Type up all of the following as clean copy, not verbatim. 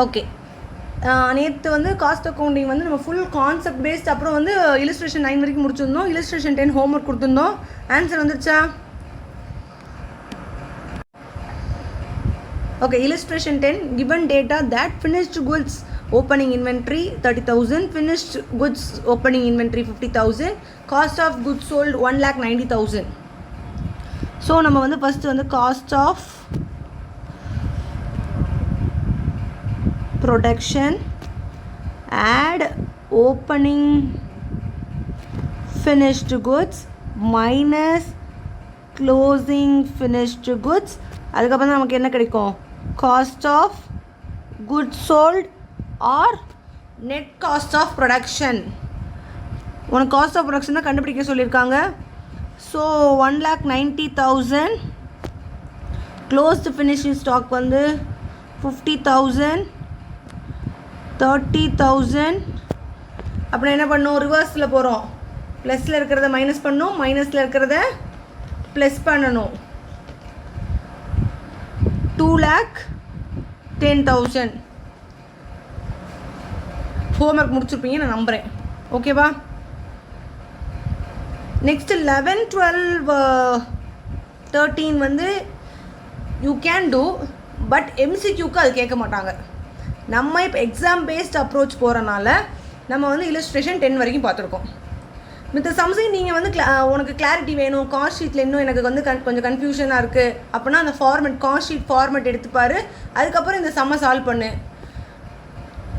Okay, நேற்று வந்து cost accounting வந்து நம்ம ஃபுல் கான்செப்ட் பேஸ்ட், அப்புறம் வந்து இல்லஸ்ட்ரேஷன் 9 வரைக்கும் முடிச்சிருந்தோம். இல்லஸ்ட்ரேஷன் 10 ஹோம்ஒர்க் கொடுத்துருந்தோம். ஆன்சர் வந்துருச்சா? Okay, illustration 10, given data that finished goods opening inventory 30,000, finished goods opening inventory 50,000, cost of goods sold 1,90,000. So நம்ம வந்து ஃபஸ்ட்டு வந்து cost of production add opening finished goods minus closing finished goods. அதுக்கப்புறம் தான் நமக்கு என்ன கிடைக்கும்? Cost of goods sold or net cost of production. உனக்கு cost of production தான் கண்டுபிடிக்க சொல்லியிருக்காங்க. ஸோ 1,90,000, க்ளோஸ்டு ஃபினிஷிங் ஸ்டாக் வந்து 50,000, 30,000. அப்புறம் என்ன பண்ணணும்? ரிவர்ஸில் போகிறோம். ப்ளஸில் இருக்கிறத மைனஸ் பண்ணணும், மைனஸில் இருக்கிறத ப்ளஸ் பண்ணணும். 2,10,000. ஹோம்ஒர்க் முடிச்சிருப்பீங்க நான் நம்புகிறேன். ஓகேவா? நெக்ஸ்ட் 11, 12, 13 வந்து யூ கேன் டூ, பட் எம்சிக்யூக்கு அது கேட்க மாட்டாங்க. நம்ம இப்போ எக்ஸாம் பேஸ்ட் அப்ரோச் போகிறனால நம்ம வந்து இல்லஸ்ட்ரேஷன் 10 வரைக்கும் பார்த்துருக்கோம். மித்த சம்ஸையும் நீங்கள் வந்து உனக்கு கிளாரிட்டி வேணும், காஸ்ட் ஷீட்டில் இன்னும் எனக்கு வந்து கொஞ்சம் கன்ஃபியூஷனாக இருக்குது அப்படின்னா அந்த ஃபார்மெட், காஸ்ட் ஷீட் ஃபார்மெட் எடுத்துப்பார். அதுக்கப்புறம் இந்த சம்மை சால்வ் பண்ணு.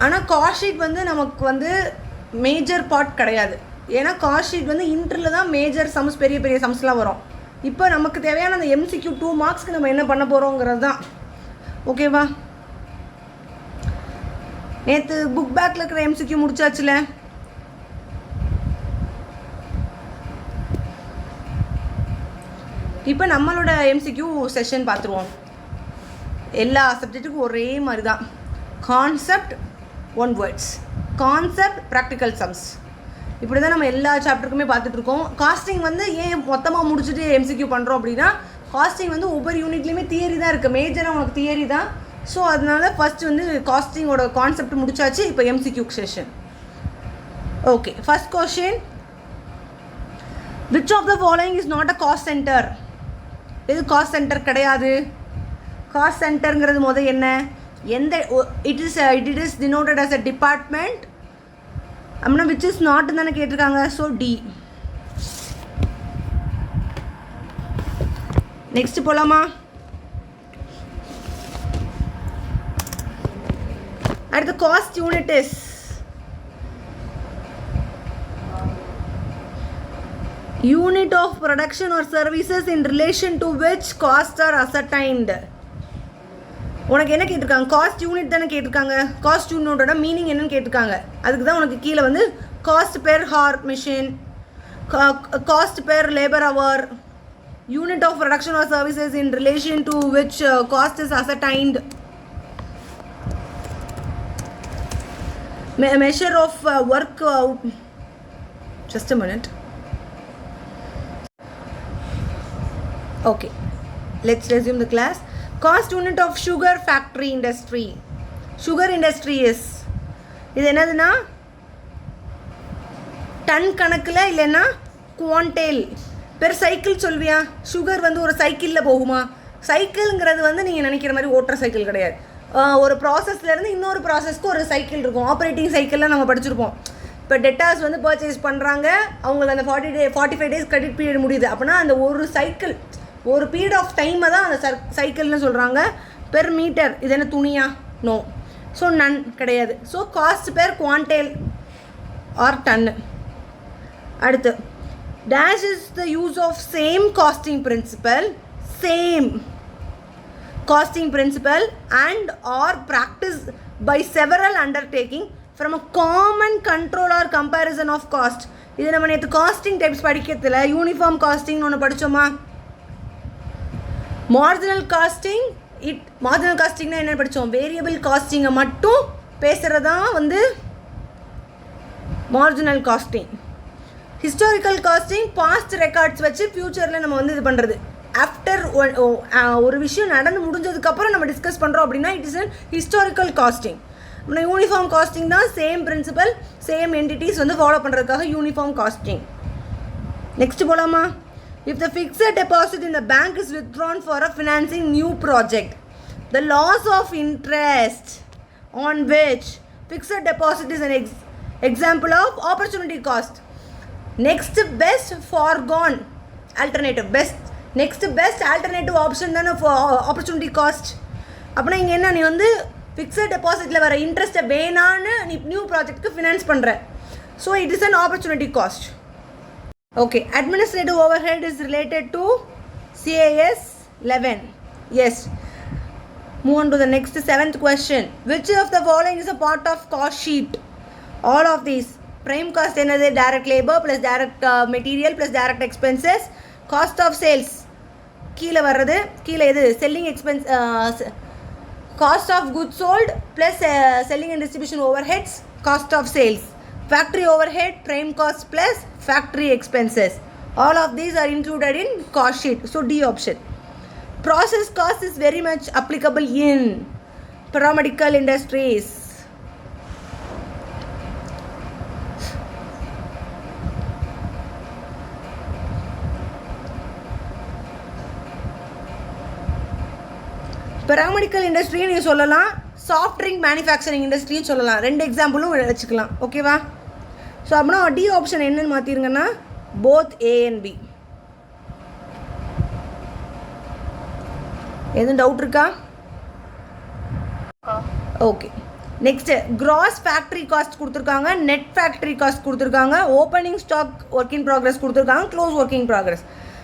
ஆனால் காஸ்ட் ஷீட் வந்து நமக்கு வந்து மேஜர் பார்ட் கிடையாது. ஏன்னா காஸ்ட் ஷீட் வந்து இன்டரில் தான் மேஜர் சம்ஸ், பெரிய பெரிய சம்ஸ்லாம் வரும். இப்போ நமக்கு தேவையான அந்த MCQ 2 மார்க்ஸ்க்கு நம்ம என்ன பண்ண போகிறோங்கிறது தான். ஓகேவா? நேற்று புக் பேக்கில் இருக்கிற MCQ முடிச்சாச்சுல. இப்போ நம்மளோட MCQ செஷன் பார்த்துருவோம். எல்லா சப்ஜெக்ட்டுக்கும் ஒரே மாதிரி தான். Concept, 1 words. Concept, practical sums. இப்படி தான் நம்ம எல்லா சாப்டருக்குமே பார்த்துட்ருக்கோம். காஸ்டிங் வந்து ஏன் மொத்தமாக முடிச்சுட்டு MCQ பண்ணுறோம் அப்படின்னா, காஸ்டிங் வந்து ஒவ்வொரு யூனிட்லேயுமே தியரி தான் இருக்குது. மேஜராக உனக்கு தியரி தான். ஸோ அதனால் ஃபஸ்ட்டு வந்து காஸ்டிங்கோட கான்செப்ட் முடிச்சாச்சு. இப்போ MCQ session. Okay, first question, which of the following is not a cost center? இது காஸ்ட் சென்டர் கிடையாது. காஸ்ட் சென்டருங்கிறது முதல் என்ன? எந்த it is denoted as a department அப்படின்னா விச் இஸ் நாட் தானே கேட்டிருக்காங்க. So D. நெக்ஸ்ட் போகலாமா? அடுத்த cost unit is unit of production or services in relation to which costs are ascertained. உனக்கு என்ன கேட்டிருக்காங்க? காஸ்ட் யூனிட் தானே கேட்டிருக்காங்க. காஸ்ட் யூனிட்டோட மீனிங் என்னன்னு கேட்டிருக்காங்க. அதுக்கு தான் உனக்கு கீழே வந்து cost per hour machine, cost per labour hour, unit of production or services in relation to which cost is ascertained, measure of work out. Just a minute. Okay, let's resume the class. Cost unit of sugar factory industry. Sugar industry is இது என்னதுன்னா ton கணக்கில் இல்லைன்னா குவான்டேல் per cycle சொல்வியா? Sugar வந்து ஒரு சைக்கிளில் போகுமா? சைக்கிள்ங்கிறது வந்து நீங்கள் நினைக்கிற மாதிரி ஓட்டுற சைக்கிள் கிடையாது. ஒரு ப்ராசஸ்லேருந்து இன்னொரு ப்ராசஸ்க்கு ஒரு சைக்கிள் இருக்கும். ஆப்ரேட்டிங் சைக்கிளில் நம்ம படிச்சிருப்போம். இப்போ டெட்டாஸ் வந்து பர்ச்சேஸ் பண்ணுறாங்க, அவங்களுக்கு அந்த 45 days கிரெடிட் பீரியட் முடியுது அப்படின்னா அந்த ஒரு சைக்கிள், ஒரு பீரியட் ஆஃப் டைமை தான் அந்த சைக்கிள்னு சொல்கிறாங்க. பெர் மீட்டர் இது என்ன துணியா? நோ. ஸோ நன் கிடையாது. So cost per quintal or tonne. அடுத்து dash is the use of same costing principle, same costing principle and or practice by several undertaking from a common control or comparison of cost. இது நம்ம நேற்று costing types படிக்கிறதுல uniform காஸ்டிங்னு ஒன்று படித்தோமா? Marginal costing. Marginal காஸ்டிங்னா என்ன படித்தோம்? வேரியபிள் காஸ்டிங்கை மட்டும் பேசுகிறதான் வந்து marginal costing. Historical costing past records வச்சு ஃப்யூச்சரில் நம்ம வந்து இது பண்ணுறது, ஆஃப்டர் ஒரு விஷயம் நடந்து முடிஞ்சதுக்கப்புறம் நம்ம டிஸ்கஸ் பண்ணுறோம் அப்படின்னா it is an historical costing. Uniform costing தான் சேம் பிரின்சிபல் சேம் என்டிட்டிஸ் வந்து ஃபாலோ பண்ணுறதுக்காக யூனிஃபார்ம் காஸ்டிங். நெக்ஸ்ட் போகலாமா? If the fixed deposit in the bank is withdrawn for a financing new project the loss of interest on which fixed deposit is an example of opportunity cost. Next best foregone alternative, next best alternative option than for opportunity cost. அப்படின்னா இங்கே என்ன, நீ வந்து fixed டெபாசிட்டில் வர இன்ட்ரெஸ்ட்டை வேணான்னு நீ new ப்ராஜெக்ட்க்கு ஃபினான்ஸ் பண்ணுற. So it is an opportunity cost. Okay, administrative overhead is related to CAS 11. Yes. Move on to the next 7th question. Which of the following is a part of cost sheet? All of these. Prime cost என்னது? Direct labor plus direct material plus direct expenses. Cost of sales கீழே வர்றது, கீழே எது? Selling expense, cost of goods sold plus selling and distribution overheads, cost of sales. Factory overhead, prime cost plus factory expenses. All of these are included in cost sheet. So D option. Process cost is very much applicable in paramedical industries. paramedical industry நீ சொல்லலாம், soft drink manufacturing இண்டஸ்ட்ரின்னு சொல்லலாம். ரெண்டு எக்ஸாம்பிளும் வச்சுக்கலாம். ஓகேவா? So அப்படின்னா D option என்னன்னு மாற்றிருங்கன்னா both A and B. எதுவும் டவுட் இருக்கா? Okay. Next gross factory cost கொடுத்துருக்காங்க, நெட் ஃபேக்ட்ரி காஸ்ட் கொடுத்துருக்காங்க, opening stock work in progress கொடுத்துருக்காங்க, க்ளோஸ் ஒர்க் இன் ப்ராக்ரஸ்.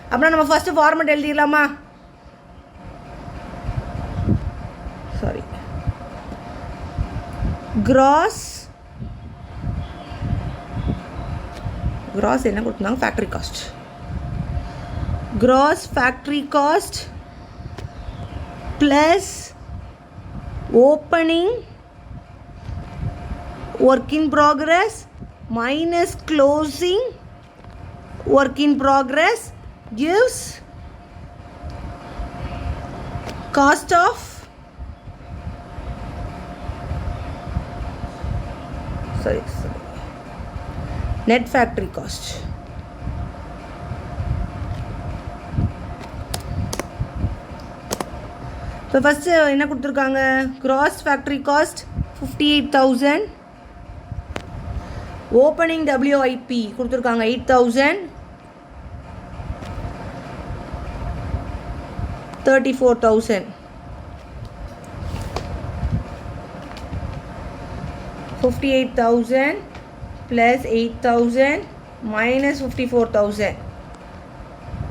அப்படின்னா நம்ம ஃபஸ்ட்டு ஃபார்மெட் எழுதிடலாமா? சாரி, கிராஸ் என்ன கொடுத்துருந்தாங்க? Factory cost. Gross factory cost plus opening work in progress minus closing work in progress gives cost of net factory cost. இப்போ first என்ன கொடுத்துருக்காங்க? Cross factory cost 58,000, opening WIP கொடுத்துருக்காங்க 8,000, 34,000. 58,000 plus 8,000 minus 54,000.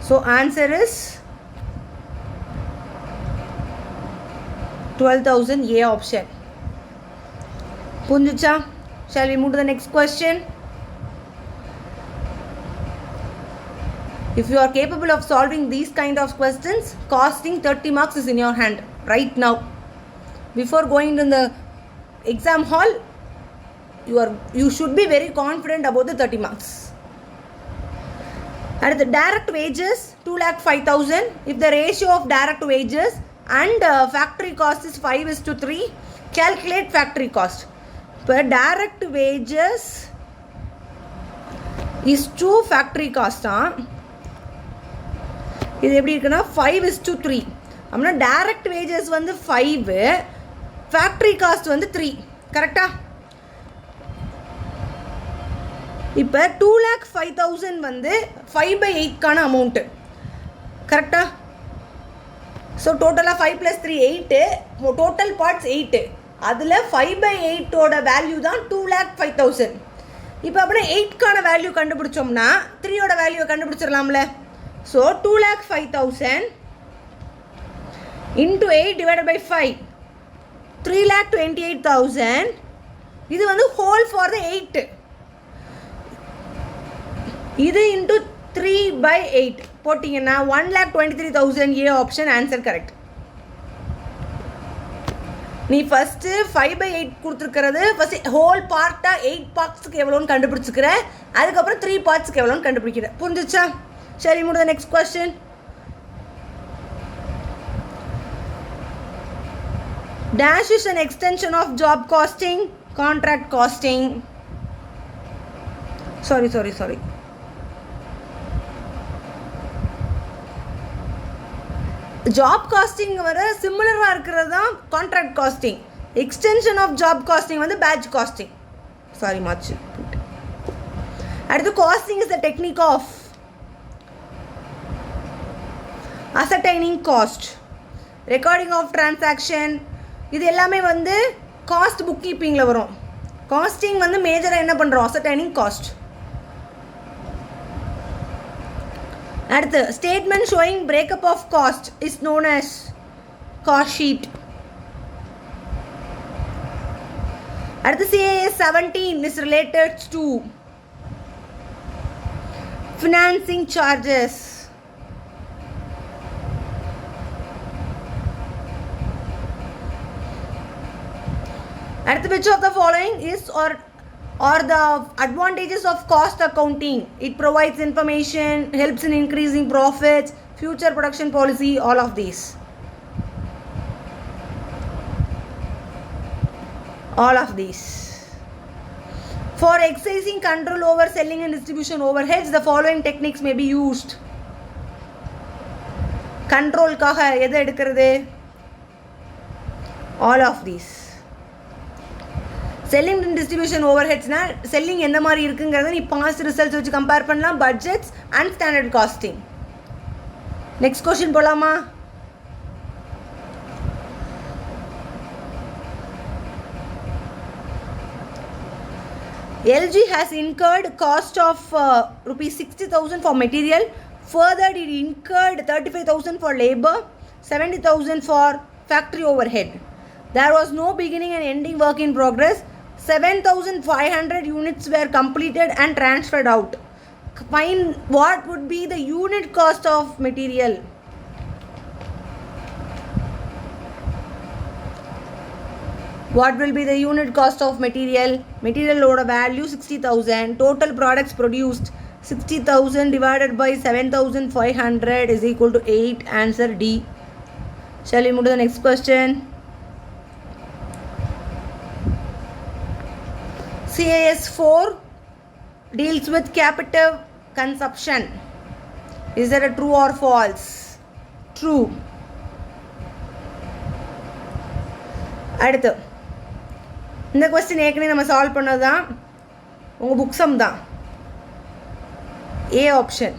So answer is 12,000. A option. Punjicha. Shall we move to the next question? If you are capable of solving these kind of questions, costing 30 marks is in your hand right now. Before going to the exam hall, you should be very confident about the 30 marks. And the direct wages 2,05,000. If the ratio of direct wages and factory cost is 5:3, calculate factory cost. Per direct wages is to factory cost. இது எப்படி இருக்குன்னா 5:3. அப்படின்னா direct wages வந்து 5, factory cost வந்து 3. கரெக்டா? இப்போ 2,05,000 வந்து 5/8க்கான amount. கரெக்டா? ஸோ டோட்டலாக 5 + 3 8, டோட்டல் பார்ட்ஸ் 8. அதில் 5/8ஓட வேல்யூ தான் 2,05,000. இப்போ அப்படின்னா 8க்கான வேல்யூ கண்டுபிடிச்சோம்னா 3ஓட வேல்யூவை கண்டுபிடிச்சிடலாம்ல. So 2,05,000 into 8 divided by 5, 3,28,000. இது வந்து ஹோல் ஃபார் த 8. இது இன்ட்டு 3/8 போட்டிங்கன்னா 1,23,000. A option answer correct. நீ ஃபஸ்ட்டு 5/8 கொடுத்துருக்கிறது ஃபஸ்ட்டு ஹோல் பார்ட்டாக 8 பார்ட்ஸுக்கு எவ்வளோன்னு கண்டுபிடிச்சிக்கிற, அதுக்கப்புறம் 3 பார்ட்ஸுக்கு எவ்வளோன்னு கண்டுபிடிக்கிற. புரிஞ்சிச்சா? சரி, முடிஞ்ச next question. Dash is an extension of job costing, contract costing. Sorry. Job costing வர சிமிலராக இருக்கிறது தான் contract costing. Extension of job costing வந்து பேட்ச் காஸ்டிங். சாரி மாச்சு. அடுத்து costing is the technique of ascertaining cost, recording of transaction. இது எல்லாமே வந்து காஸ்ட் புக் கீப்பிங்கில் வரும். காஸ்டிங் வந்து மேஜராக என்ன பண்ணுறோம்? ascertaining cost. அடுத்து statement showing breakup of cost is known as cost sheet. அடுத்து CAS 17 is related to financing charges. அடுத்து which of the following is or the advantages of cost accounting? It provides information, helps in increasing profits, future production policy, all of these. All of these. For exercising control over selling and distribution overheads, the following techniques may be used. Control kaha எது எடுக்கிறது? All of these. Selling and distribution ஓவர் ஹெட்ஸ்னால் selling எந்த மாதிரி இருக்குங்கிறத நீ past results வச்சு compare பண்ணலாம். Budgets and standard costing. Next question போகலாமா? LG has incurred cost of rupees 60,000 for material. Further, it incurred 35,000 for labor, 70,000 for factory overhead. There was no beginning and ending work in progress. 7,500 units were completed and transferred out. Find what would be the unit cost of material. What will be the unit cost of material? Material load value 60,000. Total products produced 60,000 divided by 7,500 is equal to 8. Answer D. Shall we move to the next question? CAS 4 deals with captive consumption. Is that a true or false? True. அடுத்து இந்த question ஏற்கனவே நம்ம solve பண்ணது தான். உங்கள் book sum தான். A option.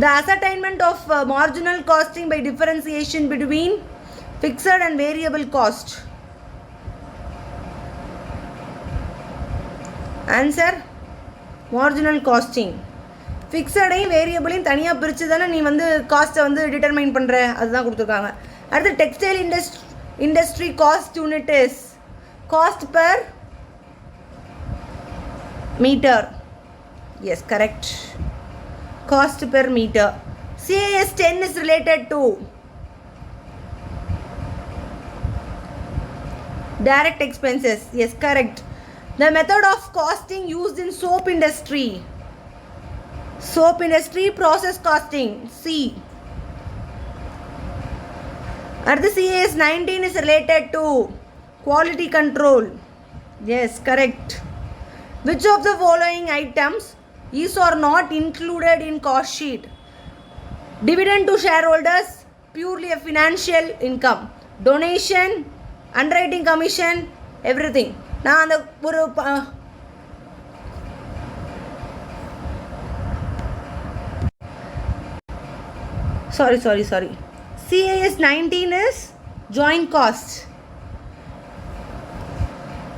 The ascertainment of marginal costing by differentiation between fixed and variable cost. Answer marginal costing. ஃபிக்ஸடையும் வேரியபிளையும் தனியாக பிரித்து தானே நீ வந்து காஸ்ட்டை வந்து டிட்டர்மைன் பண்ணுற, அதுதான் கொடுத்துருக்காங்க. அடுத்து textile industry cost unit is cost per metre. Yes correct. Cost per metre. CAS 10 is related to direct expenses. Yes correct. The method of costing used in soap industry. Soap industry process costing. C. And the CAS 19 is related to quality control. Yes, correct. Which of the following items is or not included in cost sheet? Dividend to shareholders, purely a financial income. Donation, underwriting commission, everything. நான் அந்த ஒரு sorry CAS 19 is joint cost.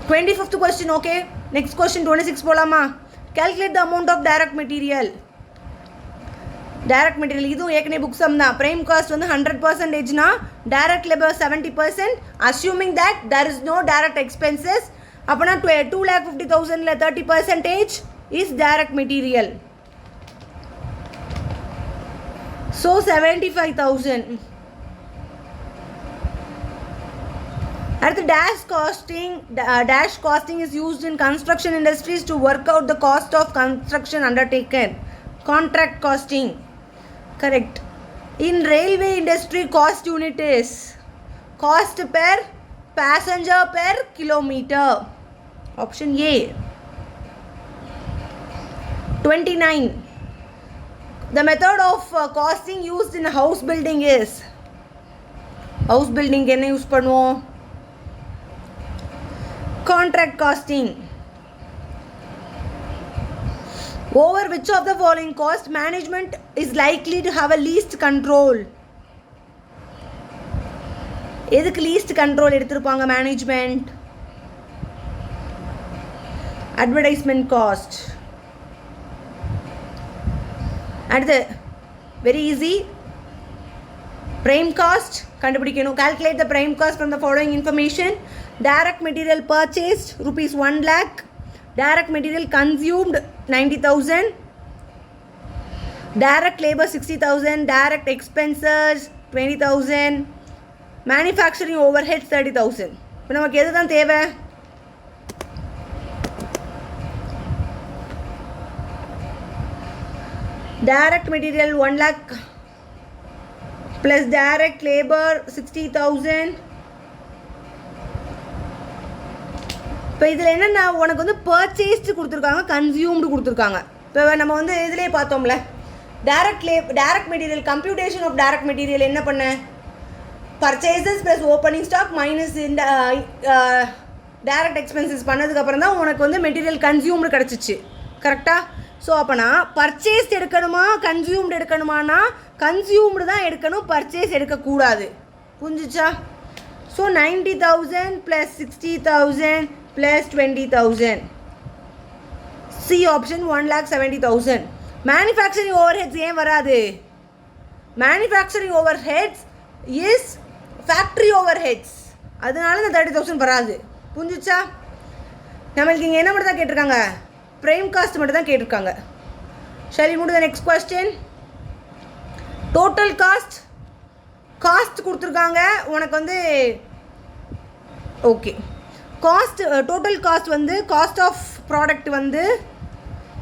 25th question. Okay, next question 26 போலாமா? Calculate the amount of direct material. Direct material இதுவும் ஏற்கனவே book sum தான். Prime cost வந்து 100%னா direct labour 70%. Assuming that there is no direct expenses. அப்போனா 2,50,000 30% is direct material. So 75,000. அடுத்து dash costing is used in construction industries to work out the cost of construction undertaken. Contract costing. Correct. In railway industry, cost unit is Cost per passenger per kilometer. Option A. 29. The method of costing used in house building is. House building என்ன use பண்ணுவோம்? Contract costing. Over which of the following cost management is likely to have a least control? எதுக்கு least control எடுத்திருப்பாங்க management? Advertisement cost. அடுத்து very easy. Prime cost கண்டுபிடிக்கணும். Calculate the prime cost from the following information. Direct material purchased rupees 1 lakh. Direct material consumed 90,000. Direct labor 60,000. Direct expenses 20,000. Manufacturing overheads 30,000. இப்போ நமக்கு எது தான் தேவை? Direct material 1 lakh plus direct labor 60,000. இப்போ இதில் என்னென்னா உனக்கு வந்து பர்ச்சேஸ்டு கொடுத்துருக்காங்க, கன்சியூம்டு கொடுத்துருக்காங்க. இப்போ நம்ம வந்து இதிலே பார்த்தோம்ல direct material computation of direct material என்ன பண்ண purchases plus opening stock minus இந்த டைரக்ட் எக்ஸ்பென்சஸ் பண்ணதுக்கப்புறம் தான் உனக்கு வந்து மெட்டீரியல் கன்சியூம்டு கிடச்சிச்சு. கரெக்டாக? ஸோ அப்போனா பர்ச்சேஸ் எடுக்கணுமா கன்சியூம்டு எடுக்கணுமானா கன்சியூம்டு தான் எடுக்கணும், பர்ச்சேஸ் எடுக்கக்கூடாது. புரிஞ்சிச்சா? So 90,000 plus 60,000 plus 20,000. C option 1,70,000. Manufacturing overheads ஏன் வராது? Manufacturing overheads is factory overheads, அதனால இந்த 30,000 வராது. புரிஞ்சிச்சா? நம்மளுக்கு இங்கே என்ன மட்டும் தான் கேட்டிருக்காங்க? ப்ரைம் காஸ்ட் மட்டும் தான் கேட்டிருக்காங்க. Shall we move to the next question? Total cost கொடுத்துருக்காங்க உனக்கு வந்து. ஓகே, டோட்டல் காஸ்ட் வந்து காஸ்ட் ஆஃப் ப்ராடக்ட் வந்து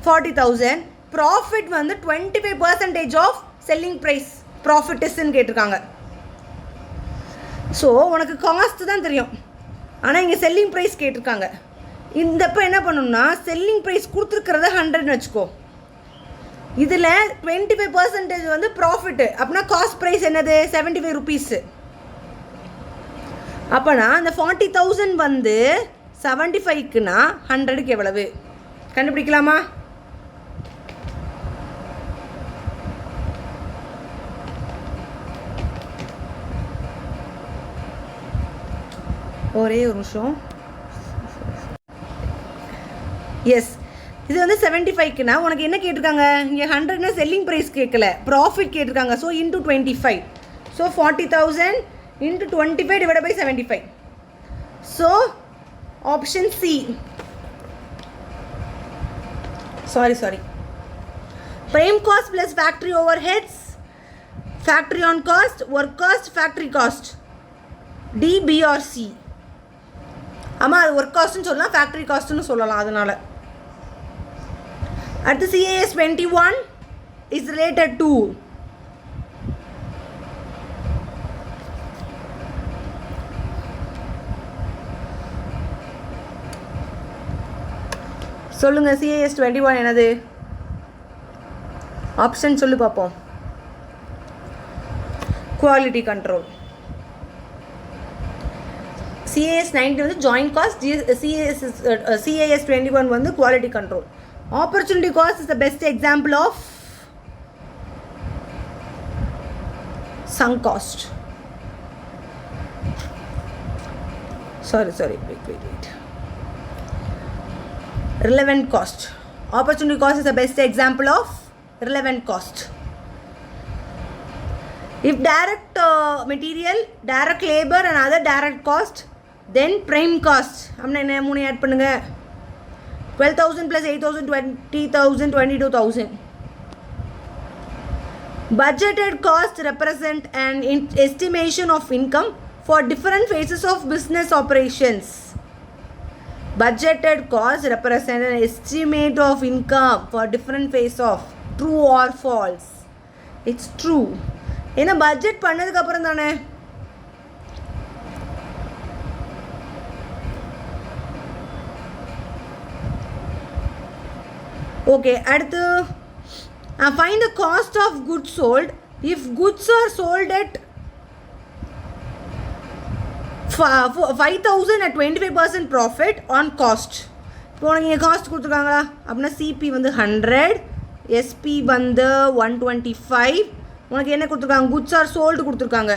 40,000. ப்ராஃபிட் வந்து 25% ஆஃப் செல்லிங் ப்ரைஸ் ப்ராஃபிட் இஸ்ன்னு கேட்டிருக்காங்க. ஸோ உனக்கு காஸ்ட் தான் தெரியும், ஆனால் இங்கே செல்லிங் ப்ரைஸ் கேட்டிருக்காங்க. இந்தப்போ என்ன பண்ணணும்னா செல்லிங் ப்ரைஸ் கொடுத்துருக்கிறத 100ன்னு வச்சுக்கோ. இதில் 25% வந்து ப்ராஃபிட்டு, அப்படின்னா காஸ்ட் ப்ரைஸ் என்னது 75 rupees. அப்போனா இந்த 40,000 வந்து 75க்குன்னா 100க்கு எவ்வளவு கண்டுபிடிக்கலாமா? ஒரே ஒரு நிமிஷம். எஸ், இது வந்து 75க்குன்னா உனக்கு என்ன கேட்டிருக்காங்க? இங்கே 100னா செல்லிங் ப்ரைஸ் கேட்கல, ப்ராஃபிட் கேட்டிருக்காங்க. So into 25. So 40,000 into 25 divide by 75. So option C. Sorry prime cost plus factory overheads, factory on cost, work cost, factory cost. D, B or C? ஆமாம், அது ஒர்க் காஸ்ட்னு சொல்லலாம், factory காஸ்ட்னு சொல்லலாம். அதனால் அடுத்து CAS 21 is related to சொல்லுங்க. CAS 21 என்னது? Option சொல்லு பார்ப்போம். Quality control. CAS 90 வந்து ஜாயின்ட் காஸ்ட், CAS 21 வந்து quality control. Opportunity cost is the best example of sunk cost. Sorry. Wait. Relevant cost. Opportunity cost is the best example of relevant cost. If direct material, direct labor and other direct cost, then prime cost. हमने नया Mooney add पढ़ेंगे. 12,000 plus 8,000, 20,000, 22,000. Budgeted cost represent an estimation of income for different phases of business operations. Budgeted cost represent an estimate of income for different phases of. True or false? It's true. ஏன்னா budget பண்ணதுக்கு அப்புறம் தானே okay, அடுத்து find the cost of goods sold if goods are sold at 5,000 at 25% profit on cost. இப்போ உனக்கு இங்கே cost கொடுத்துருக்காங்களா அப்படின்னா சிபி வந்து 100, எஸ்பி வந்து 125. உனக்கு என்ன கொடுத்துருக்காங்க? குட்ஸ் ஆர் சோல்டு கொடுத்துருக்காங்க.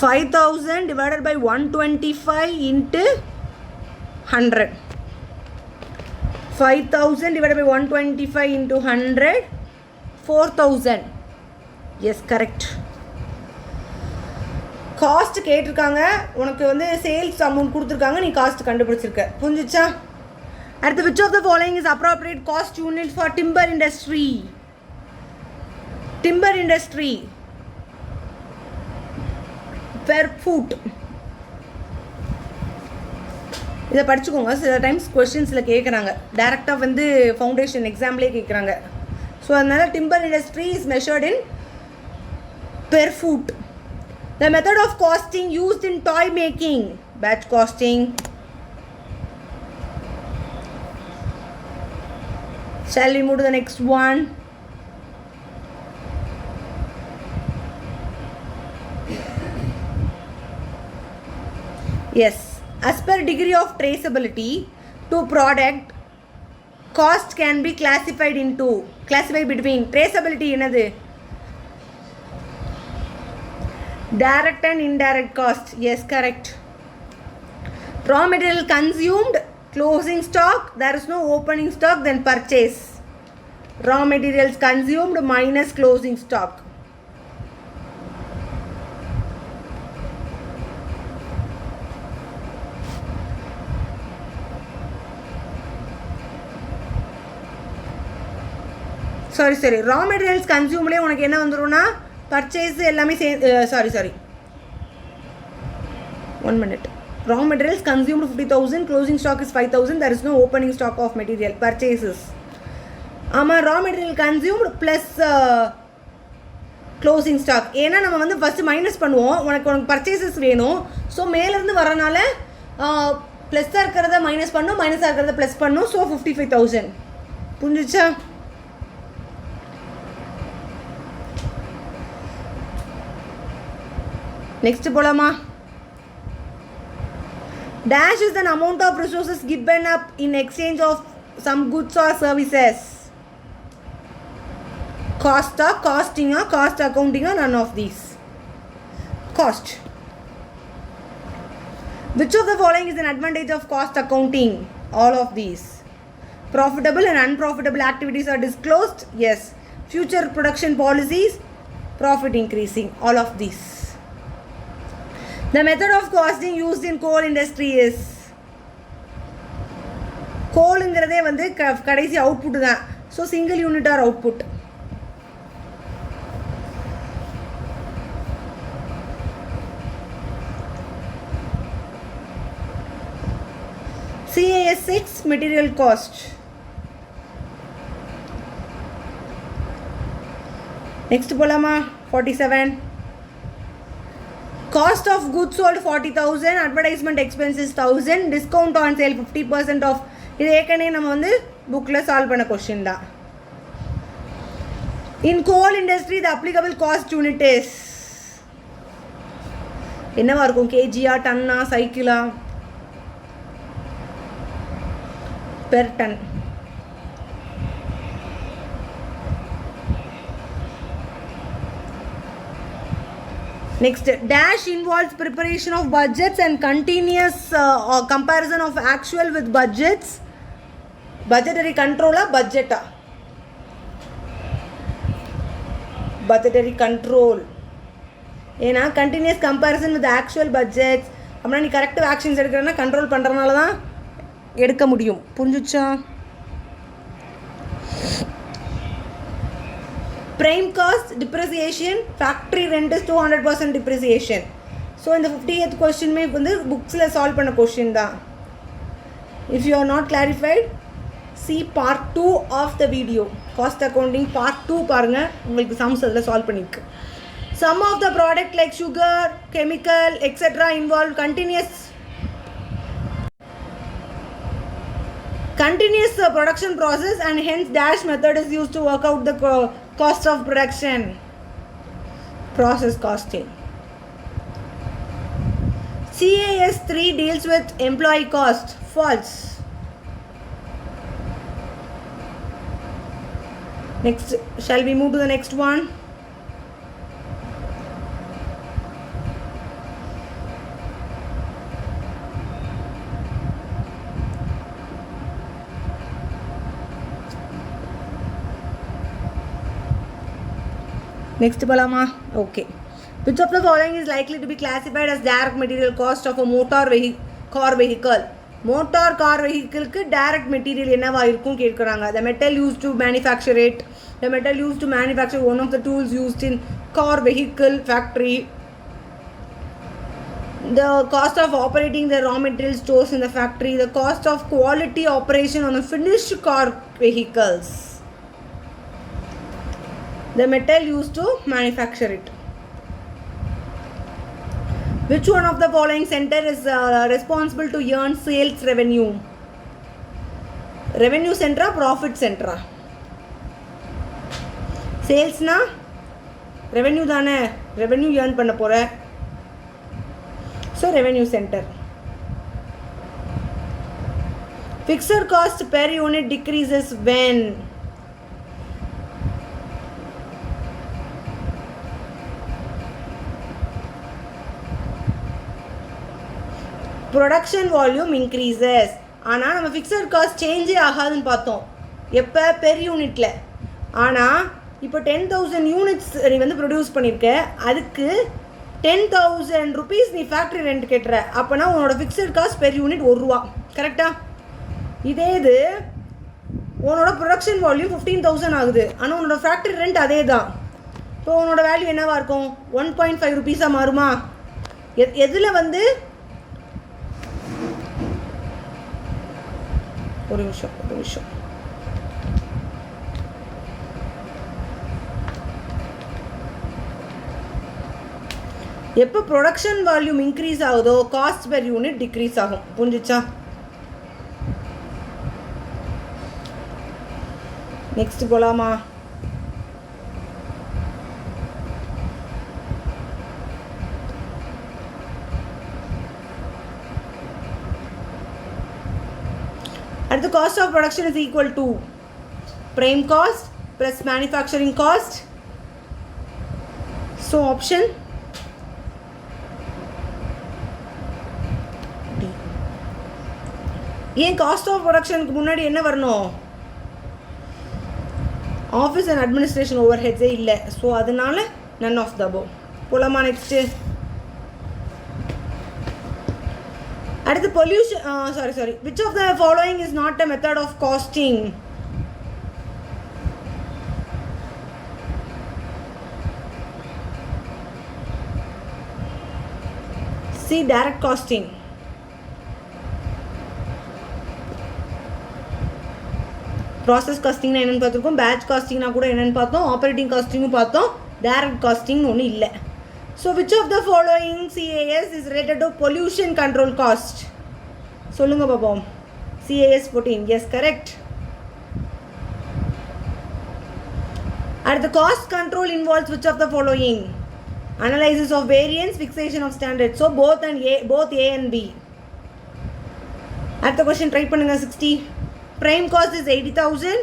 5,000 divided by 125 into 100. 5,000 divided by 125 into 100, 4,000. Yes, correct. Cost கேட்டிருக்காங்க, உனக்கு வந்து சேல்ஸ் அமௌண்ட் கொடுத்துருக்காங்க, நீ காஸ்ட் கண்டுபிடிச்சிருக்க. புரிஞ்சிச்சா? அடுத்து, which of the following is appropriate cost unit for timber industry? Timber industry per foot. இதை படிச்சுக்கோங்க. சில டைம்ஸ் கொஸ்டின்ஸில் கேட்குறாங்க, டேரெக்டாக வந்து ஃபவுண்டேஷன் எக்ஸாம்லேயே கேட்குறாங்க. ஸோ அதனால் timber industry is measured in per food. The method of costing used in toy making, batch costing. Shall we move to the next one? Yes, as per degree of traceability to product, cost can be classified between traceability என்னது? Direct and indirect cost. Yes, correct. Raw material consumed, closing stock, there is no opening stock, then purchase. Raw materials consumed minus closing stock. Sorry. Raw materials consumed உனக்கு என்ன வந்துரும்னா purchase எல்லாமே sorry 1 minute. Raw materials consumed 50,000, closing stock is 5,000, there is no opening stock of material, purchases. ஆமாம், raw material consumed plus closing stock. ஏன்னா நம்ம வந்து first minus பண்ணுவோம், உனக்கு purchases வேணும். ஸோ மேலேருந்து வரனால ப்ளஸ்ஸாக இருக்கிறத மைனஸ் பண்ணும், மைனஸாக இருக்கிறத ப்ளஸ் பண்ணும். ஸோ 55,000. புரிஞ்சிச்சா? நெக்ஸ்ட் போலாமா? Dash is an amount of resources given up in exchange of some goods or services. Cost or costing or cost accounting or none of these. Cost. Which of the following is an advantage of cost accounting? All of these. Profitable and unprofitable activities are disclosed. Yes. Future production policies, profit increasing. All of these. The method of costing used in coal industry is, கோலுங்கிறதே வந்து கடைசி output தான். So single unit or output. CAS 6 material cost. Next போலாமா? 47. Cost of goods sold 40,000, advertisement expenses 1,000, discount on sale 50% of. இது ஏற்கனவே நம்ம வந்து புக்கில் solve பண்ண கொஸ்டின் தான். In coal industry the applicable cost unit is என்னவா இருக்கும்? கேஜியா, டன்னா, சைக்கிளா? Per ton. Next, dash involves preparation of budgets and continuous comparison of actual with budgets. Budgetary control or budget? Budgetary control. ஏன்னா continuous comparison with actual budgets. அப்படின்னா நீ corrective actions எடுக்கிறன்னா control பண்ணுறதுனால தான் எடுக்க முடியும். புரிஞ்சுச்சா? Prime cost, depreciation, factory rent is 200% depreciation. So in the 50th question may வந்து புக்ஸில் solve பண்ண கொஸ்டின் தான். If you are not clarified, see part 2 of the video. Cost accounting part 2 பாருங்கள், உங்களுக்கு சம்ஸ் அதில் சால்வ் பண்ணியிருக்கு. Some of the product like sugar, chemical, etc. involve continuous Continuous production process and hence dash method is used to work out the cost of production. Process costing. CAS 3 deals with employee cost. False. Next, shall we move to the next one? Next balama. Okay. Which of the following is likely to be classified as direct material cost of a car vehicle? Motor car vehicle ku direct material என்னவா இருக்கும் கேக்குறாங்க. The metal used to manufacture it. The metal used to manufacture one of the tools used in car vehicle factory. The cost of operating the raw material stores in the factory. The cost of quality operation on the finished car vehicles. The metal used to manufacture it. Which one of the following center is responsible to earn sales revenue? Revenue center, profit center. Sales na revenue தானே, revenue earn பண்ண போற. So revenue center. Fixed cost per unit decreases when? Production volume increases. ஆனால் நம்ம fixed cost சேஞ்சே ஆகாதுன்னு பார்த்தோம். எப்போ? Per யூனிட்டில். ஆனால் இப்போ 10,000 யூனிட்ஸ் நீ வந்து ப்ரொடியூஸ் பண்ணியிருக்க, அதுக்கு 10,000 rupees நீ ஃபேக்ட்ரி ரெண்ட் கட்டுற. அப்போனா உன்னோட ஃபிக்ஸட் காஸ்ட் பெர் யூனிட் ₹1. கரெக்டாக? இதே இது உன்னோட ப்ரொடக்ஷன் வால்யூம் 15,000 ஆகுது, ஆனால் உன்னோட ஃபேக்ட்ரி ரெண்ட் அதே தான். இப்போ உன்னோட வேல்யூ என்னவாக இருக்கும்? 1.5 rupees மாறுமா? எதில் வந்து ஒரு நிமிஷம் எப்போ ப்ரொடக்ஷன் வால்யூம் இன்க்ரீஸ் ஆகுதோ காஸ்ட் பெர் யூனிட் டிக்ரீஸ் ஆகும். புரிஞ்சிச்சா? நெக்ஸ்ட் போலாமா? And the cost of production is equal to prime cost plus manufacturing cost. So option D. ஏன் காஸ்ட் ஆஃப் ப்ரொடக்ஷனுக்கு முன்னாடி என்ன வரணும்? ஆஃபீஸ் அண்ட் அட்மினிஸ்ட்ரேஷன் ஓவர் ஹெட்ஸே இல்லை. ஸோ அதனால நன் ஆஃப் த அபோவ். போலாமா நெக்ஸ்ட்டு? அடுத்து pollution sorry which of the following is not a method of costing? See, direct costing. Process காஸ்டிங்னா என்னென்னு பார்த்துருக்கோம், பேட்ச் காஸ்டிங்னா கூட என்னென்னு பார்த்தோம், ஆப்ரேட்டிங் காஸ்டிங்கும் பார்த்தோம், டைரக்ட் காஸ்டிங்னு ஒன்றும் இல்லை. So which of the following CAS is related to pollution control cost? சொல்லுங்க பாப்போம். CAS 14. Yes, correct. And the cost control involves which of the following? Analysis of variance, fixation of standards. So both A and B. At the question try பண்ணுங்க. 60. Prime cost is 80,000.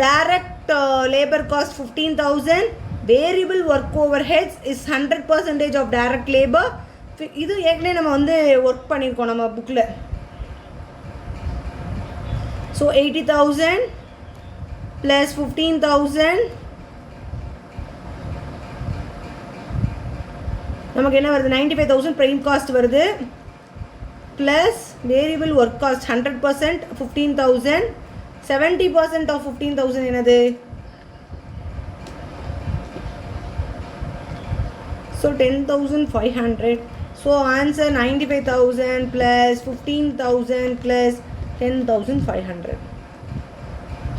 Direct labor cost 15,000. Variable work overheads is 100% of direct labor. இது ஏற்கனவே நம்ம வந்து work பண்ணியிருக்கோம் நம்ம புக்கில். So 80,000 plus 15,000 நமக்கு என்ன வருது? 95,000 ப்ரைம் காஸ்ட் வருது. Plus variable work cost 100% 15,000. 70% of 15,000 என்னது? So 10,500. So answer 95,000 plus 15,000 plus 10,500.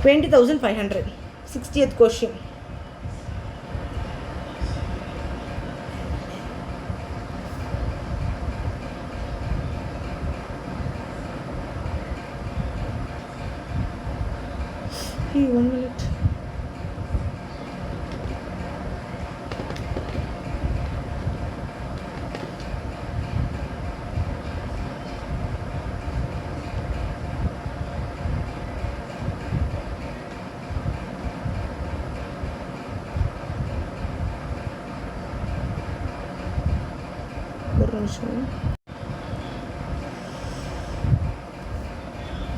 20,500. 60th question. Hey, 1 minute.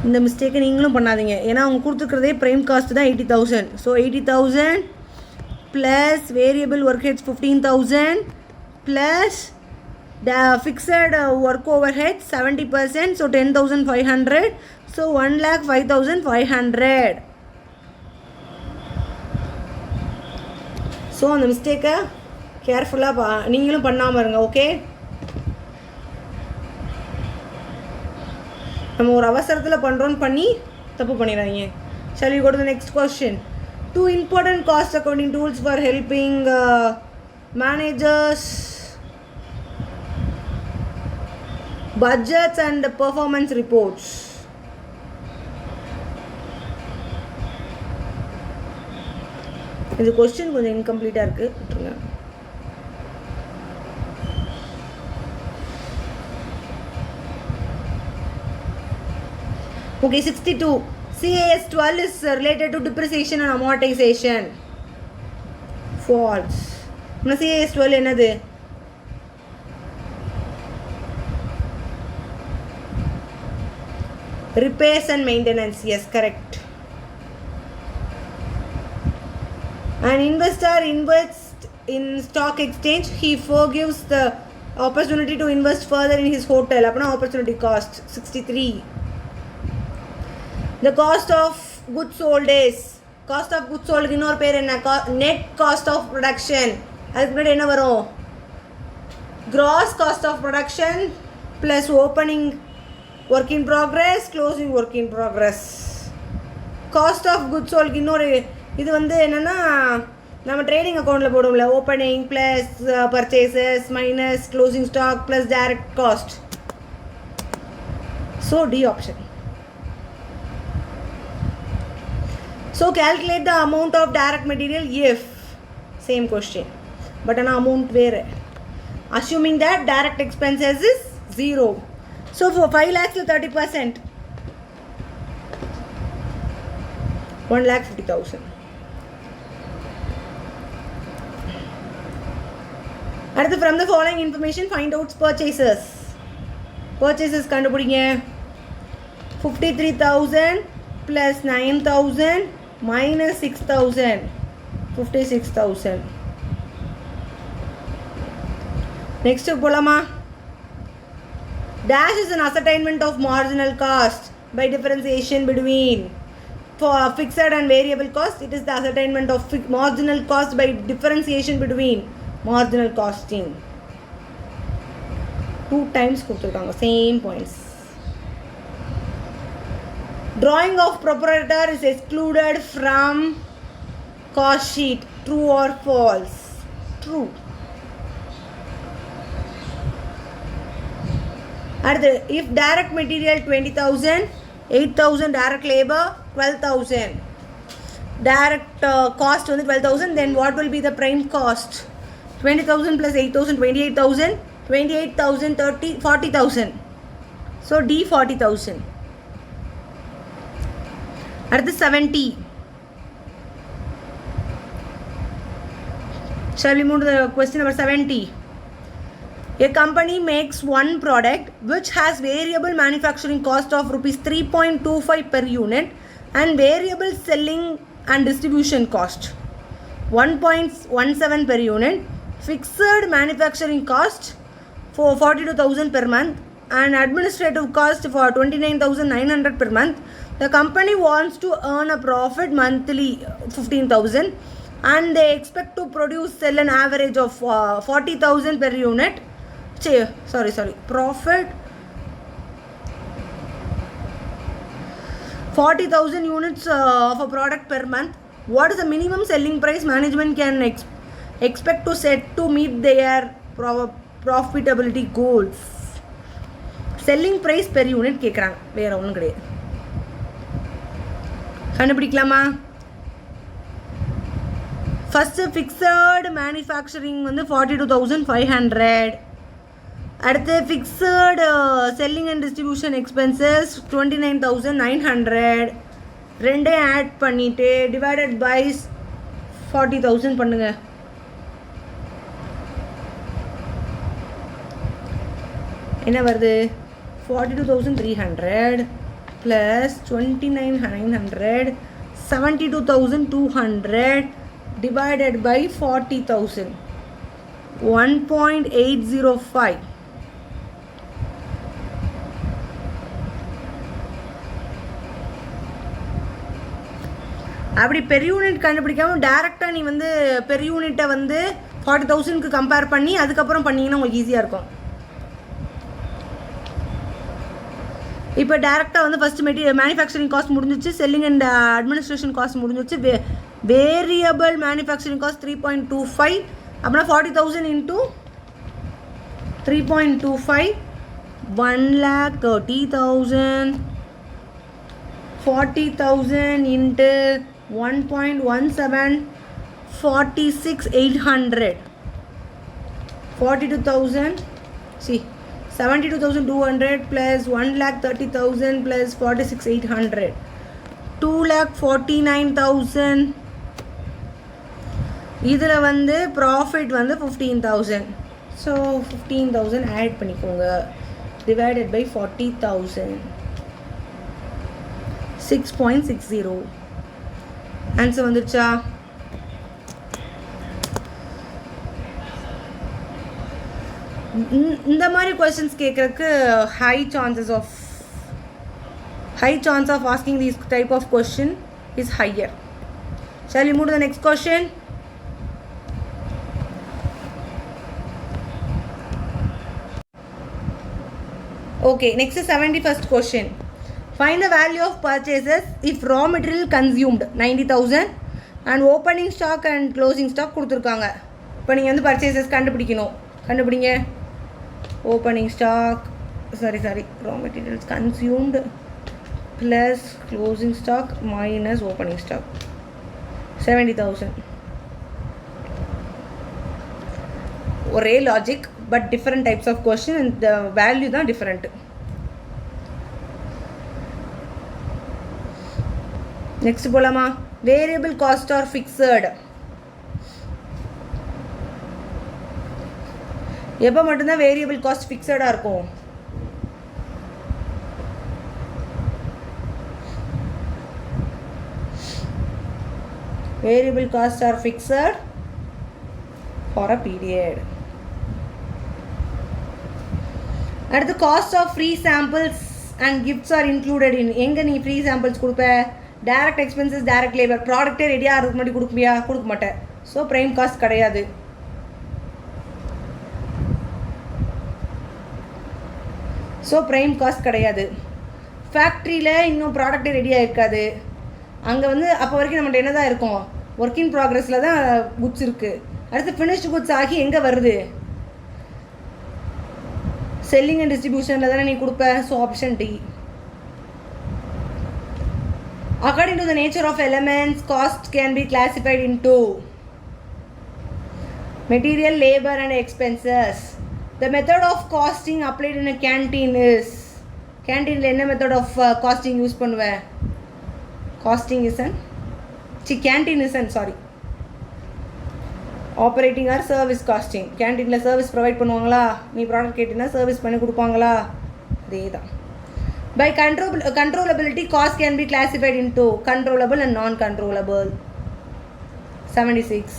இந்த மிஸ்டேக்கை நீங்களும் பண்ணாதீங்க. ஏன்னா அவங்க கொடுத்துருக்கிறதே ப்ரைம் காஸ்ட் தான் 80,000. So 80,000 plus variable work heads 15,000 plus fixed work overhead 70%. So 10,500. So 1,05,500. So அந்த மிஸ்டேக்கை கேர்ஃபுல்லாக நீங்களும் பண்ணாமல் இருங்க. ஓகே, நம்ம ஒரு அவசரத்தில் பண்ணுறோன்னு பண்ணி தப்பு பண்ணிடுறாங்க. Shall we go to the next question? 2 important cost accounting tools for helping managers budgets and performance reports. இந்த கொஸ்டின் கொஞ்சம் இன்கம்ப்ளீட்டாக இருக்குது, விட்டுருங்க. Okay, 62. CAS 12 is related to depreciation and amortization. False. CAS 12 என்னது? Repairs and maintenance. Yes, correct. An investor invests in stock exchange. He forgives the opportunity to invest further in his hotel. Apna opportunity cost. 63. The cost of goods sold is, cost of goods sold இன்னொரு பேர் என்ன? net cost of production. அதுக்கு முன்னாடி என்ன வரும்? gross cost of production plus opening work in progress, closing work in progress. cost of goods sold இன்னொரு இது வந்து என்னென்னா நம்ம ட்ரேடிங் அக்கௌண்ட்டில் போடுவோம்ல, opening plus purchases minus closing stock plus direct cost. So D option. So calculate the amount of direct material if, same question, but an amount where, assuming that direct expenses is 0. So for 5 lakhs to 30%, 1,50,000. அடுத்து from the following information find out purchases. Purchases கண்டுபிடிங்க. 53,000 plus 9,000 minus 6,000, 56,000. Next போலாமா? Dash is an ascertainment of marginal cost by differentiation between for fixed and variable cost. It is the ascertainment of marginal cost by differentiation between marginal costing. 2 times கொடுத்துருக்காங்க, same points. Drawing of proprietor is excluded from cost sheet. True or false? True. If direct material 20,000, 8,000 direct labor 12,000, direct cost on the 12,000, then what will be the prime cost? 20,000 plus 8,000, 28,000, 28,000, 30, 40,000. So D 40,000. அடுத்து 70. Shall we move to the question number 70? A company makes one product which has variable manufacturing cost of rupees 3.25 per unit and variable selling and distribution cost 1.17 per unit, fixed manufacturing cost for 42,000 per month and administrative cost for 29,900 per month. The company wants to earn a profit monthly 15,000 and they expect to sell an average of 40,000 per unit. Profit 40,000 units of a product per month. What is the minimum selling price management can expect to set to meet their profitability goals? Selling price per unit கேட்குறாங்க, வேறு ஒன்றும் கிடையாது. கண்டுபிடிக்கலாமா? First fixed manufacturing வந்து 42,500. அடுத்து fixed selling and distribution expenses 29,900. ரெண்டையும் add பண்ணிவிட்டு divided by 40,000 பண்ணுங்க. என்ன வருது? 42,300 ப்ளஸ் 29,900 72,200 divided by 40,000 1.805. அப்படி பெர் யூனிட் கண்டுபிடிக்காமல் டேரெக்டாக நீ வந்து பெர் யூனிட்டை வந்து 40,000க்கு கம்பேர் பண்ணி அதுக்கப்புறம் பண்ணிங்கன்னா உங்களுக்கு ஈஸியாக இருக்கும். இப்போ டேரெக்டாக வந்து ஃபஸ்ட்டு மேனுஃபேக்சரிங் காஸ்ட் முடிஞ்சிச்சு, செல்லிங் அண்ட் அட்மினிஸ்ட்ரேஷன் காஸ்ட் முடிஞ்சிச்சு. வேரியபிள் மேனுஃபேக்சரிங் காஸ்ட் 3.25 அப்படின்னா 40,000 into 3.25 1,30,000 40,000 into 1.17 46,800 42,000 see 72,200 plus 1,30,000 plus 46,800 2,49,000. இதில் வந்து ப்ராஃபிட் வந்து 15,000. ஸோ 15,000 ஆட் பண்ணிக்கோங்க டிவைடட் பை 40,000 6.60. ஆன்சர் வந்துருச்சா? இந்த மாதிரி கொஸ்டின்ஸ் கேட்குறதுக்கு high chance of asking these type of question is higher. Shall we move to the next question? Okay, next is 71st question. Find the value of purchases if raw material consumed 90,000 and opening stock and closing stock கொடுத்துருக்காங்க. இப்போ நீங்கள் வந்து purchases கண்டுபிடிங்க. opening stock raw materials consumed plus closing stock minus opening stock 70,000. ஒரே logic but different types of question and the value தான் different. Next போலாமா? Variable cost or fixed. எப்போ மட்டும்தான் வேரியபிள் காஸ்ட் ஃபிக்ஸடாக இருக்கும்? Variable costs are fixed for a period. At the cost of free samples and gifts are included in. எங்க நீ free samples கொடுப்ப? Direct expenses, direct labor. Product ரெடியாக அதுக்கு முன்னாடி கொடுப்பியா? கொடுக்க மாட்டேன். ஸோ ப்ரைம் காஸ்ட் கிடையாது. ஃபேக்ட்ரியில் இன்னும் ப்ராடக்டே ரெடியாக இருக்காது. அங்கே வந்து அப்போ வரைக்கும் நம்மகிட்ட என்ன தான் இருக்கும்? ஒர்க் இன் ப்ராக்ரஸில் தான் குட்ஸ் இருக்குது. அடுத்து ஃபினிஷ்டு குட்ஸ் ஆகி எங்கே வருது? செல்லிங் அண்ட் டிஸ்ட்ரிபியூஷனில் தானே நீ கொடுப்ப. So option D. According to the nature of elements cost can be classified into material, labour and expenses. The method of costing applied in a canteen is. கேன்டீனில் என்ன method of costing use பண்ணுவேன்? Operating or service costing. கேன்டீனில் service provide பண்ணுவாங்களா? நீ product கேட்டிங்கன்னா service பண்ணி கொடுப்பாங்களா? அதே தான். By controllability cost can be classified into controllable and non-controllable. 76.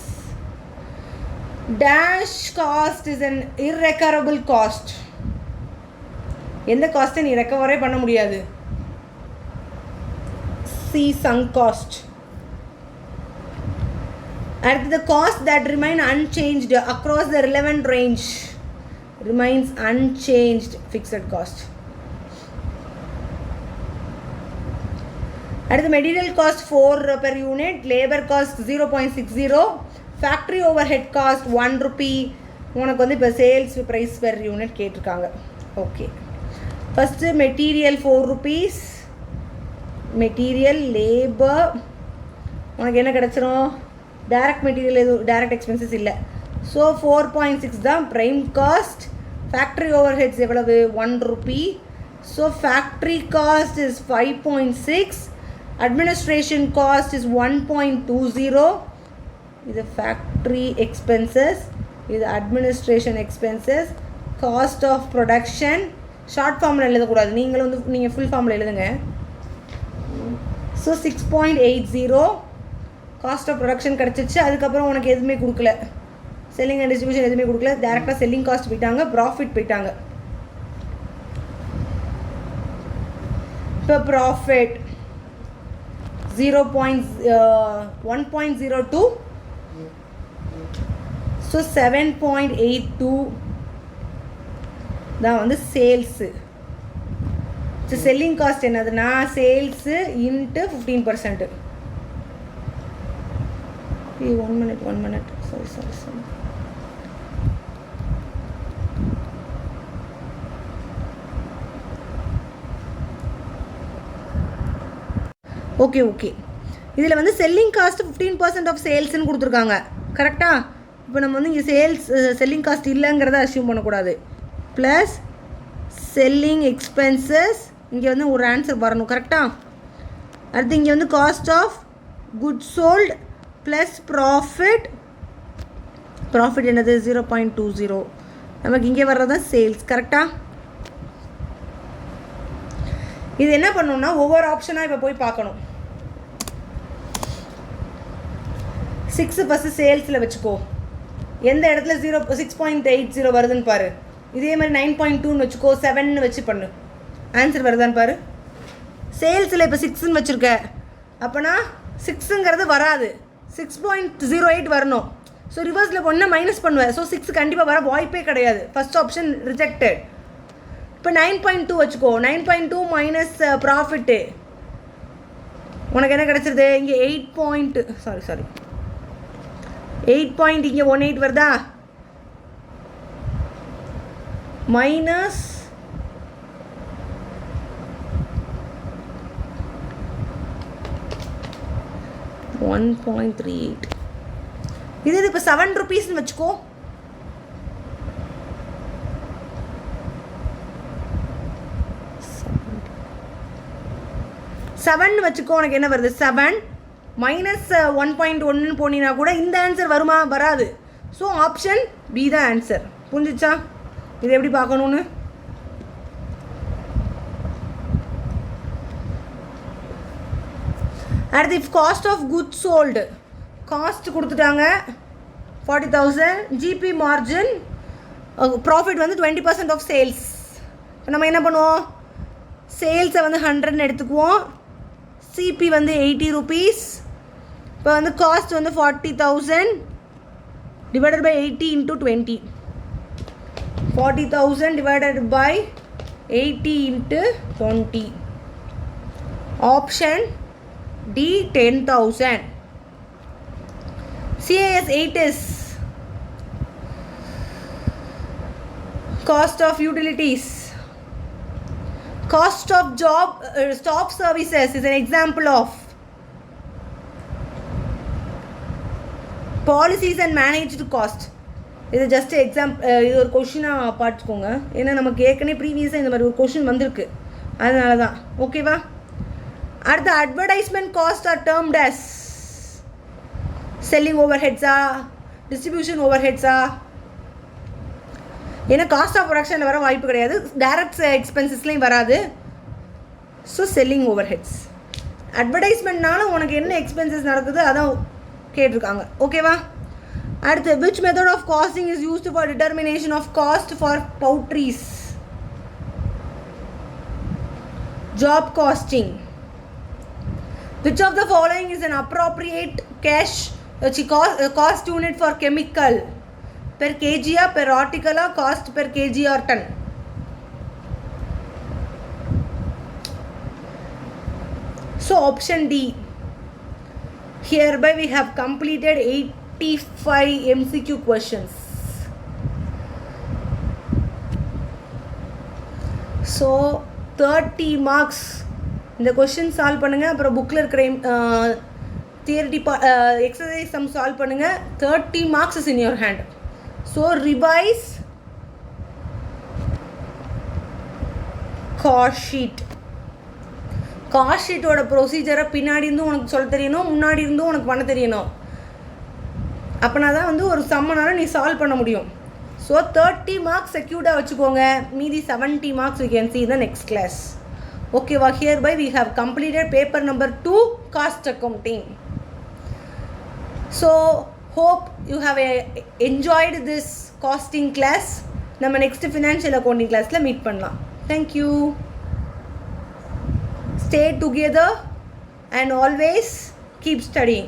Dash cost is an irrecoverable cost. எந்த காஸ்ட்டை நீ ரெக்கவரே பண்ண முடியாது? C sunk cost. At the cost that remain unchanged across the relevant range remains unchanged fixed cost. At the material cost 4 per unit, labor cost 0.60, factory overhead cost 1 rupee. உனக்கு வந்து இப்போ sales price per unit கேட்டிருக்காங்க. Okay, first material 4 rupees, material labour உனக்கு என்ன கிடச்சிரும்? Direct material எதுவும் direct expenses இல்லை. So 4.6 தான் prime cost. Factory overheads எவ்வளவு? 1 rupee. So factory cost is 5.6. Administration cost is 1.20. இது ஃபேக்ட்ரி எக்ஸ்பென்சஸ், இது administration expenses. Cost of production short ஃபார்மில் எழுதக்கூடாது, நீங்கள் ஃபுல் ஃபார்மில் எழுதுங்க. ஸோ 6.80 காஸ்ட் ஆஃப் ப்ரொடக்ஷன் கிடச்சிச்சு. அதுக்கப்புறம் உனக்கு எதுவுமே கொடுக்கல, செல்லிங் அண்ட் டிஸ்ட்ரிபியூஷன் எதுவுமே கொடுக்கல. டேரெக்டாக செல்லிங் காஸ்ட் போயிட்டாங்க, ப்ராஃபிட் போயிட்டாங்க. இப்போ ப்ராஃபிட் 1.02. ஸோ 7.82 தான் வந்து சேல்ஸு. ஸோ செல்லிங் காஸ்ட் என்னதுன்னா sales into 15%. One minute sorry. Okay இதில் வந்து செல்லிங் காஸ்ட் 15% ஆஃப் சேல்ஸ்ன்னு கொடுத்துருக்காங்க. கரெக்டாக? இப்போ நம்ம வந்து இங்கே செல்லிங் காஸ்ட் இல்லைங்கிறத அஸ்யூம் பண்ணக்கூடாது. ப்ளஸ் செல்லிங் எக்ஸ்பென்சஸ், இங்கே வந்து ஒரு ஆன்சர் வரணும். கரெக்டாக? அடுத்து இங்கே வந்து cost of goods sold plus profit என்னது? 0.20. நமக்கு இங்கே வர்றது தான் சேல்ஸ். கரெக்டாக? இது என்ன பண்ணணும்னா ஒவ்வொரு ஆப்ஷனாக இப்போ போய் பார்க்கணும். 6 ஃபஸ்ட்டு சேல்ஸில் வச்சுக்கோ. எந்த இடத்துல 6.80 வருதுன்னு பாரு. இதே மாதிரி 9.2ன்னு வச்சுக்கோ, 7ன்னு வச்சு பண்ணு. ஆன்சர் வருதான்னு பாரு. சேல்ஸில் இப்போ 6ன்னு வச்சுருக்க, அப்போனா 6ங்கிறது வராது, 6.08 வரணும். ஸோ ரிவர்ஸில் போனால் மைனஸ் பண்ணுவேன். ஸோ 6 கண்டிப்பாக வர வாய்ப்பே கிடையாது. First option rejected. இப்போ 9.2 வச்சுக்கோ. 9.2 மைனஸ் ப்ராஃபிட்டு உனக்கு என்ன கிடச்சிருது? இங்கே 8 இங்கே 18 வருதா? மைனஸ் $1.38. இது இப்போ 7 rupeesன்னு வச்சுக்கோ. உனக்கு என்ன வருது? 7 மைனஸ் 1.1ன்னு போனீங்கன்னா கூட இந்த ஆன்சர் வருமா? வராது. ஸோ ஆப்ஷன் பி தான் ஆன்சர். புரிஞ்சிச்சா? இது எப்படி பார்க்கணுன்னு? அடுத்து if cost of goods sold, cost கொடுத்துட்டாங்க 40,000, ஜிபி மார்ஜின் ப்ராஃபிட் வந்து 20% ஆஃப் சேல்ஸ். நம்ம என்ன பண்ணுவோம்? சேல்ஸை வந்து 100ன்னு எடுத்துக்குவோம். சிபி வந்து 80 rupees. இப்போ வந்து காஸ்ட் வந்து 40,000 divided by 80 into 20. 40,000 divided by 80 into 20. Option D 10,000. CAS 8 is cost of utilities. Cost of stop services is an example of policies and managed cost. இது ஜஸ்ட் இது ஒரு கொஷினாக பார்த்துக்கோங்க. ஏன்னா நமக்கு ஏற்கனவே ப்ரீவியஸாக இந்த மாதிரி ஒரு கொஷின் வந்திருக்கு, அதனால தான். ஓகேவா? அடுத்த advertisement cost are termed as selling ஓவர் ஹெட்ஸா, டிஸ்ட்ரிபியூஷன் ஓவர் ஹெட்ஸா? ஏன்னா காஸ்ட் ஆஃப் ப்ரொடக்ஷனில் வர வாய்ப்பு கிடையாது, டைரக்ட் எக்ஸ்பென்சஸ்லேயும் வராது. So selling overheads. அட்வர்டைஸ்மெண்ட்னால உனக்கு என்ன எக்ஸ்பென்சஸ் நடக்குது அதான் கேட்டிருக்காங்க. ஓகேவா? அடுத்து which method of costing is used for determination of cost for poultries? Job costing. Which of the following is an appropriate cost unit for chemical? Per kg or per article or cost per kg or ton? So option D. Hereby we have completed 85 MCQ questions. So 30 marks. இந்த question solve பண்ணுங்கள். அப்புறம் புக்கில் இருக்கிற theory exercise some solve பண்ணுங்கள். 30 marks is in your hand. So revise cost sheet. Cost ஷீட்டோட ப்ரொசீஜரை பின்னாடி இருந்தும் உனக்கு சொல்ல தெரியணும், முன்னாடி இருந்தும் உனக்கு பண்ண தெரியணும். அப்படின்னா தான் வந்து ஒரு சம்மனால நீ சால்வ் பண்ண முடியும். ஸோ 30 marks செக்யூர்டாக வச்சுக்கோங்க. மீதி 70 marks we can see in the next class. ஓகேவா? Hereby we have completed paper number 2 cost accounting. So hope you have enjoyed this costing class. நம்ம next financial accounting classல மீட் பண்ணலாம். Thank you. Stay together and always keep studying.